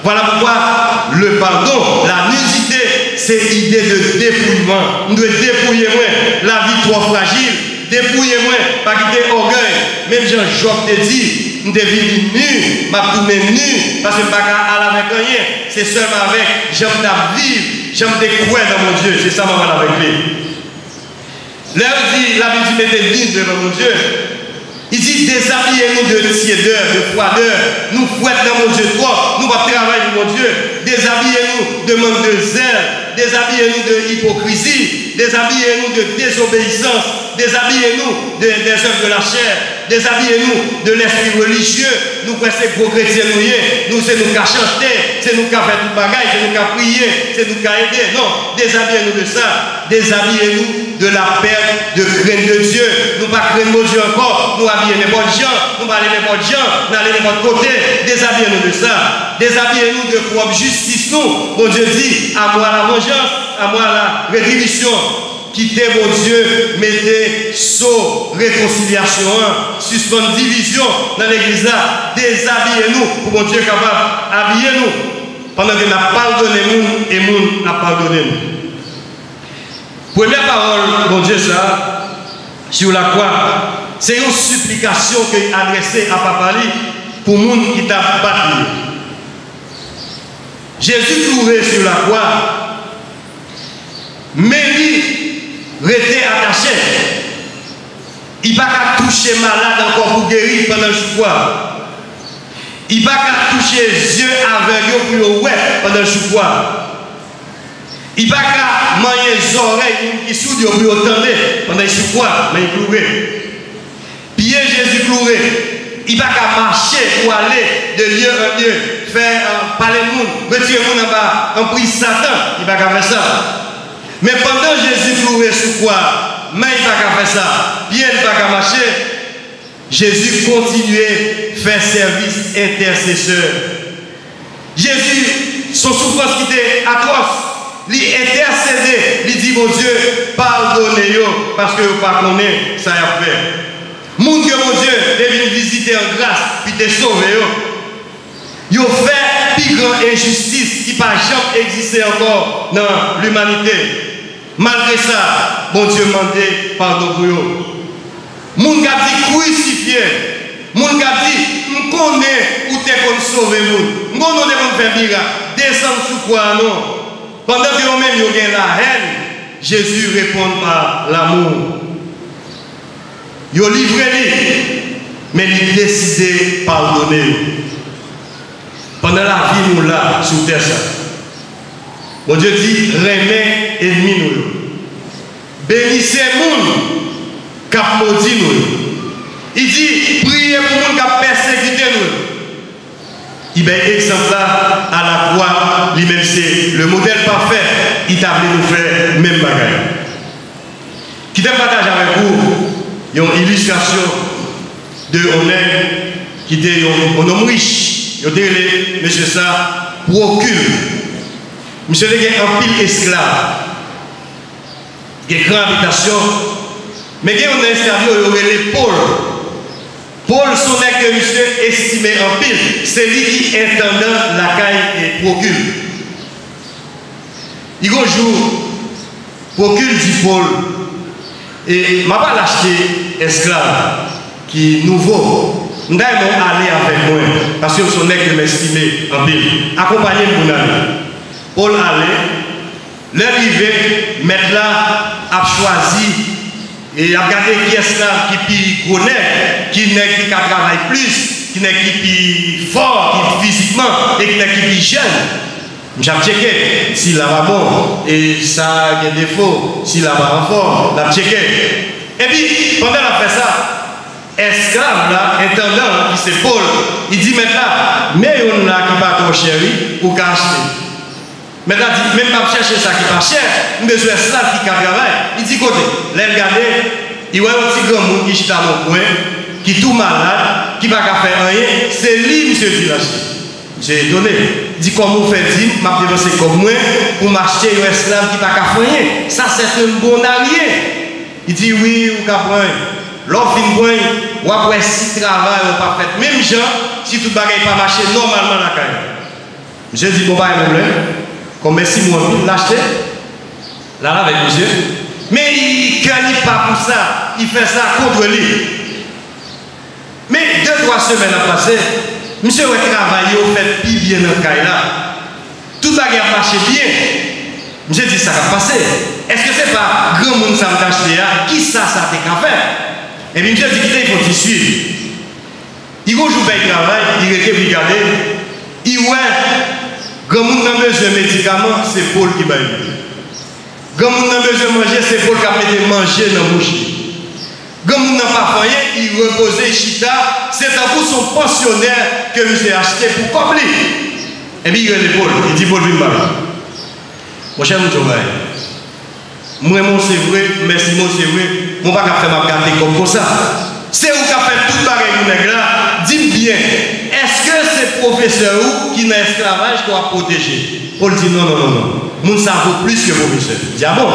Voilà pourquoi le pardon, la nudité, c'est l'idée de dépouillement. Nous devons dépouiller moins la vie trop fragile, dépouiller moins, pas quitter orgueil. Même Jean-Jacques te dit, nous devons vivre nus, m'a tourné nu, parce que je ne peux pas aller avec rien. C'est seulement avec, j'aime ta vivre, j'aime découvrir dans mon Dieu. C'est ça, maman, avec lui. Là, dit, la Bible mettez vide devant mon Dieu. Il dit, déshabillez-nous de tiédeur, de froideur. Nous fouettons dans mon Dieu trop. Nous va travailler pour mon Dieu. Déshabillez-nous de manque de zèle. Déshabillez-nous de hypocrisie. Déshabillez-nous de désobéissance. Déshabillez-nous des œuvres de la chair. Déshabillez-nous de l'esprit religieux. Nous, c'est gros chrétiens, nous, c'est nous qui chanter, c'est nous qui faire tout bagaille, c'est nous qui prier, c'est nous qui aider. Non, déshabillez-nous de ça. Déshabillez-nous de la perte de crainte de Dieu. Nous ne pas craindre Dieu encore. Nous habiller n'importe gens. Nous ne pas aller n'importe gens. Nous aller n'importe côté. Déshabillez-nous de ça. Déshabillez-nous de propre justice. Nous, mon Dieu dit, à moi la vengeance, à moi la rétribution. Quittez mon Dieu, mettez saut, réconciliation, suspendre division dans l'église là. Déshabillez-nous pour mon Dieu capable. Habillez-nous pendant que nous avons pardonné nous et nous avons pardonné nous. Première parole, mon Dieu, ça, sur la croix, c'est une supplication qu'il a adressée à Papa pour les gens qui t'a battu. Jésus cloué sur la croix, mais il restait attaché. Il n'a pas touché malade encore pour guérir pendant le choix. Il n'a pas touché les yeux aveugles pour le pendant le choix. Il n'a pas manger les oreilles qui soudent pour entendre pendant le choix, mais il cloué. Pied Jésus cloué. Il n'a pas marcher pour aller de lieu en lieu, faire parler de monde, retirer le monde en bas, en prise Satan. Il n'a pas faire ça. Mais pendant Jésus cloué sur quoi, mais il n'a pas faire ça. Pierre n'a pas marcher. Jésus continuait à faire service intercesseur. Jésus, son souffrance qui était atroce, il intercédait, il dit, mon Dieu, pardonnez-vous, parce que vous ne connaissez pas ça à faire. Monde que mon Dieu est venu visiter en grâce, puis te sauver. Ils ont fait plus grande injustice qui n'a jamais existé encore dans l'humanité. Malgré ça, bon Dieu demandé pardon pour eux. Moun ka dit crucifié. Moun ka dit, on connaît où t'es qu'on sauve moun. On connaît qu'on fait miracle. Descendre sous quoi non. Pendant que vous-même vous avez la haine, Jésus répond par l'amour. Vous livré lui, mais il décide de pardonner. Pendant la vie nous là, sur terre, bon Dieu dit, remets ennemi nous. Bénissez moun, cap maudit nous. Il dit, priez pour moun cap persécuté nous. Il y a un exemple là, à la croix, lui-même c'est le modèle parfait. Il t'a voulu nous faire même bagaille. Qui te partage avec vous une illustration de honneur qui était un homme riche. Il était monsieur ça, Procule. Monsieur était un pile esclave. Il y a une grande habitation. Mais il y a un esclave, il y a l'épaule. Paul sonnet que monsieur estimé en pile, c'est lui qui intendant la caille et Procule. Il y a un jour, Procule dit Paul, et je ne vais pas l'acheter esclave qui est nouveau. Je vais aller avec moi, parce que son nègre m'estimé en pile. Accompagnez-moi pour aller. Paul allait, l'arrivée, mettre là, a choisi. Et a regardé qui est esclave qui connaît, qui n'est qui travaille plus, qui n'est qui fort, qui physiquement, et qui n'est qui jeune. J'ai checké s'il va bon, et ça a des défauts, s'il va en forme, j'ai checké. Et puis, pendant la fait ça, esclave là, intendant, qui c'est Paul, il dit maintenant, mais on a qui pas trop chéri, ou qu'à acheter. Maintenant, il dit, même pas chercher ça qui pas cher, besoin de esclave qui travaille. Il dit, côté, là, regardez, il y a un petit grand monde qui est dans mon coin, qui est tout malade, qui ne va pas faire rien, c'est lui, monsieur Dulachi. J'ai étonné. Il dit, comment vous faites, je m'a dépensé comme moi, pour m'acheter un esclave qui ne va pas faire rien. Ça, c'est un bon allié. Il dit, oui, ou qu'à prendre. L'offre fin point, ou après si travail, ou pas fait. Même gens, si tout le bagage pas marché normalement la caille. Je dis, bon, pas de problème. Comme merci moi l'acheter là avec monsieur mais il ne gagne pas pour ça, il fait ça contre lui. Mais 2-3 semaines à passer, monsieur a travaillé au fait plus bien dans le cas là, tout ça a marché bien. Monsieur dit ça va passer, est-ce que c'est pas grand monde ça m'a acheté là, qui ça t'est qu'à faire? Et puis monsieur dit qu'il faut te suivre. Il va jouer le travail, il était regardé, il ouais. Quand on a besoin de médicaments, c'est Paul qui va y aller. Quand on a besoin de manger, c'est Paul qui va mettre manger dans la bouche. Quand on n'a pas fait, il repose chita, c'est un coup son pensionnaire que vous avez acheté pour combler. Et puis il regarde Paul, il dit Paul, viens mal. Mon cher Moutouraï, moi, c'est vrai, merci, moi, c'est vrai, je ne vais pas faire ma carte comme ça. C'est où qui a fait tout le bagage là, dis-moi bien. Est-ce que c'est professeur qui n'a esclavage qu'on a protégé? Paul dit non, non, non, non. Moun ça vaut plus que professeur. Il dit ah bon?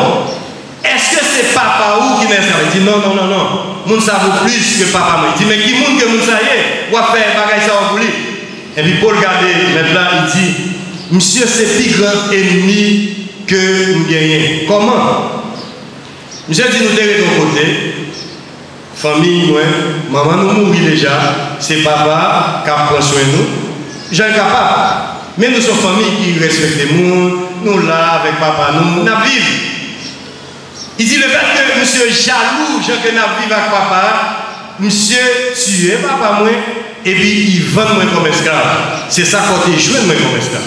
Est-ce que c'est papa ou qui n'a esclavage? Il dit non, non, non, non. Moun ça vaut plus que papa. Il dit mais qui moun que moun ça y est? Ou a fait bagage ça en lui? Et puis Paul regarde maintenant, il dit monsieur c'est plus grand ennemi que nous gagnons. Comment? Monsieur dit nous derrière ton côté. Famille, moi, maman nous mourit déjà, c'est papa qui prend soin de nous. J'ai capable. Mais nous sommes famille qui respecte le monde, nous là avec papa, nous vivons. Il dit le fait que monsieur jaloux, j'ai que nous vivons avec papa, monsieur tué papa moi, et puis il vend moi comme esclave. C'est ça qu'on est joué moi comme esclave.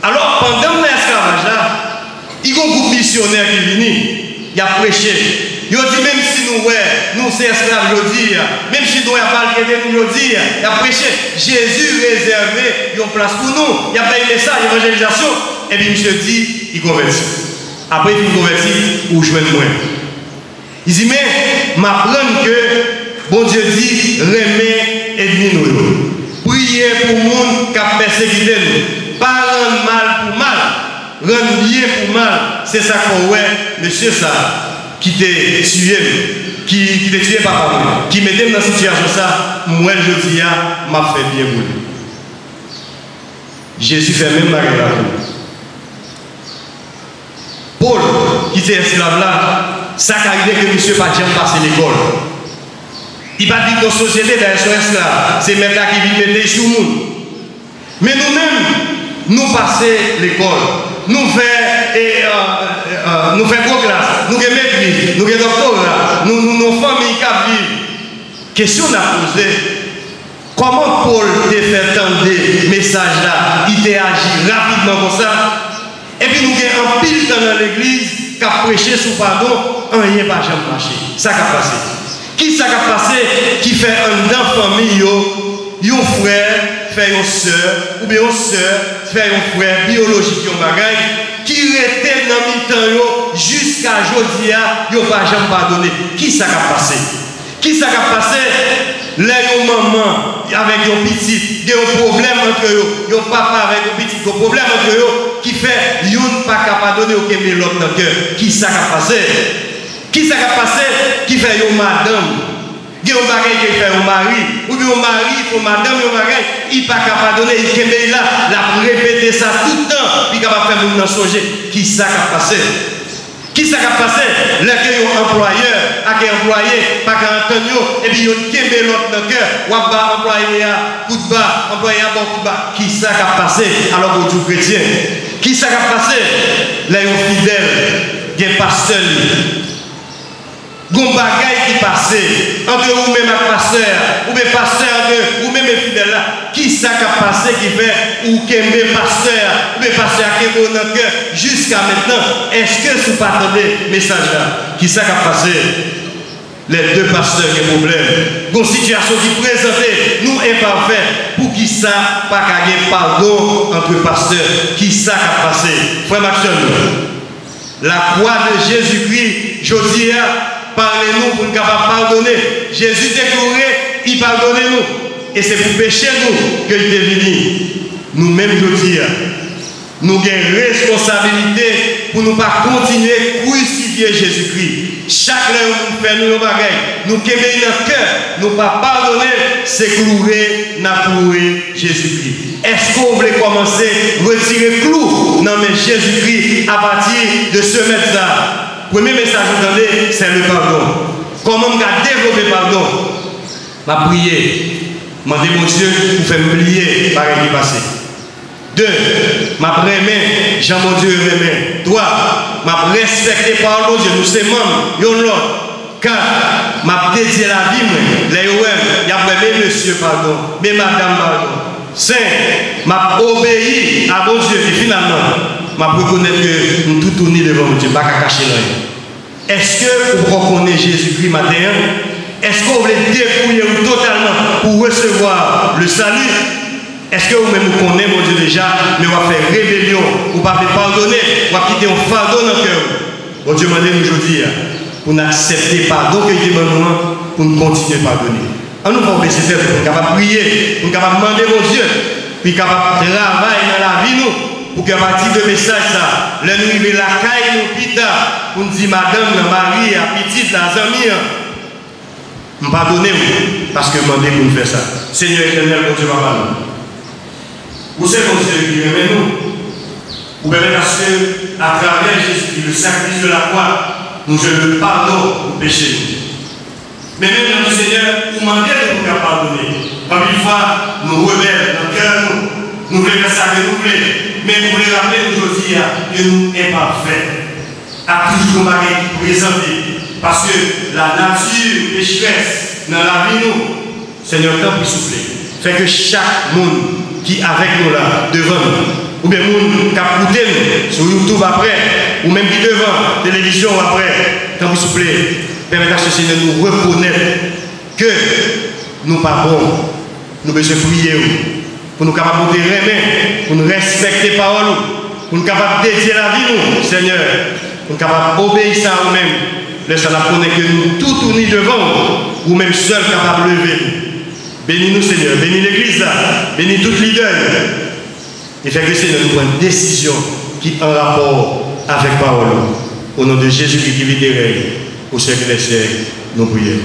Alors pendant l'esclavage là, il y a un groupe missionnaire qui vient, il a prêché. Il dit même si nous sommes esclaves, même si nous n'avons pas le nous dit, il a prêché. Jésus réservé une place pour nous. Il a fait un message, évangélisation. Et puis monsieur dit, il convertit. Après il convertit, ou je vais moi. Il dit, mais m'apprendre que bon Dieu dit, remets ennemi nous. Priez pour le monde qui a persécuté nous. Pas rendre mal pour mal, rendre bien pour mal. C'est ça qu'on voit, monsieur ça. Qui t'a tué, qui t'a tué papa, qui m'aide dans cette situation, ça, moi je dis, m'a fait bien pour lui. Jésus fait même bagarre là. Paul, qui était esclave là, ça qui arrive que monsieur pas jamais passé l'école. Il va dire que nos sociétés d'ailleurs sont esclaves. C'est même là qui vient mettre sur nous. Mais nous-mêmes, nous passons l'école. Nous faisons gros classe. Nous avons maîtrise. Nous avons doctorat. Nous familles qui vivent. Question à poser. Comment Paul te fait entendre des messages là? Il t'a agi rapidement comme ça. Et puis nous avons un pile dans l'église qui a prêché sous pardon. Rien n'a jamais marché. Ça qui a passé. Qui ça qui a passé qui fait un dans famille, un frère, fait une soeur, ou bien une soeur, fait un frère biologique, un bagage, qui était dans le temps jusqu'à aujourd'hui, il n'a pas jamais pardonné. Qui ça qui a passé? Qui ça qui a passé? Les mamans avec un petit, il y a un problème entre eux, il y a un papa avec un petit, un problème entre eux, qui fait, il n'a pas qu'à pardonner au Québec l'autre dans le cœur. Qui ça qui a passé? Qui ça qui a passé qui fait une madame? Il y a un bagage qui fait un mari, ou bien un mari pour madame, un bagage, il n'est pas capable de donner, il est là, la répéter ça tout le temps, puis il est capable de faire mon songer. Qui ça qui a passé? Qui ça qui a passé? Là, il y a un employeur, un employé, pas qu'un Antonio, et puis il y a un l'autre dans le cœur, ou un employé à coup de bas, employé à bon coup de bas. Qui ça qui a passé alors que vous chrétien? Qui ça qui a passé? Là, il y a un fidèle, il y a un pasteur. Gon bagay qui passait entre vous même un pasteur, ou bien pasteur entre vous même fidèle là, qui ça qui a passé qui fait ou qu'aimer pasteur, ou bien pasteur qui est dans le cœur jusqu'à maintenant? Est-ce que vous partagez le message là? Qui ça qui a passé? Les deux pasteurs qui ont problème. Une situation qui présentait nous imparfaits pour qui ça pas gagner pardon entre pasteurs. Qui ça qui a passé? Frère Maxime, la croix de Jésus-Christ, je dis, parlez-nous pour nous capables pardonner. Jésus déclaré, il pardonne nous. Et c'est pour pécher nous qu'il est venu. Nous-mêmes, je dis, nous avons une responsabilité pour ne pas continuer à crucifier Jésus-Christ. Chaque fois où nous faisons nos bagailles, nous qui dans le cœur, nous ne pas pardonner, c'est clouer, Jésus-Christ. Est-ce qu'on voulait commencer à retirer clou? Non, mais Jésus-Christ à partir de ce message. Premier message que vous entendez, c'est le pardon. Comment on a développé le pardon? Ma prière, demander mon Dieu pour faire oublier par ce qui est passé. 2. Ma remet, Jean mon Dieu remet. 3. Ma respecter par mon Dieu, nous sommes membres, yon l'autre. 4. Ma dédié la vie, les OM, il y a même monsieur pardon, mais madame pardon. 5. Ma obéi à mon Dieu, et finalement, ma reconnaître que nous tout tournons devant mon Dieu, pas qu'à cacher rien. Est-ce que vous reconnaissez Jésus-Christ matin? Est-ce que vous voulez dépouiller totalement pour recevoir le salut? Est-ce que vous-même vous connaissez mon Dieu déjà, mais vous avez fait rébellion, vous n'avez pas pardonné, vous avez quitté un fardeau dans le cœur? Mon Dieu m'a dit aujourd'hui, pour nous accepter le pardon que il demande pour nous continuer à pardonner. On nous va baisser tête, pour nous capables de prier, pour nous capables de demander mon Dieu, puis capable de travailler dans la vie nous, pour qu'à partir de message ça, là nous arriver la caille nous pita, pour nous dire madame, Marie, la petite, la amie, nous pardonnez parce que demandez pour nous faire ça. Seigneur éternel, mon Dieu, papa. Vous savez, mon Dieu, qui aime nous. Vous permettez à travers Jésus, le sacrifice de la croix, nous je le pardon pour pécher. Mais même dans le Seigneur, vous demandez de nous pardonner. Comme une fois, nous rebelles dans le cœur, nous voulons faire ça que nous voulons. Mais vous voulez rappeler aujourd'hui que nous sommes imparfaits. À toujours marqué présenté. Parce que la nature pécheresse dans la vie, nous, Seigneur, tant pour souffler. Fait que chaque monde qui est avec nous là, devant nous, ou bien monde qui a écouté nous sur YouTube après, ou même qui devant télévision après, tant pour souffler. Permettez à ce Seigneur nous reconnaître que nous ne sommes pas bons. Nous devons prier pour nous capables de remettre, pour nous respecter les paroles, pour nous capables de dédier la vie, nous, Seigneur, pour nous capables d'obéir à nous-mêmes. Laissez la connaître que nous tout tournons devant, ou même seuls capables de lever. Bénis-nous, Seigneur, bénis l'église là, bénis tout leader. Et fait que Seigneur nous prenne une décision qui est en rapport avec la parole. Au nom de Jésus qui vit des règles, au siècle des siècles, nous prions.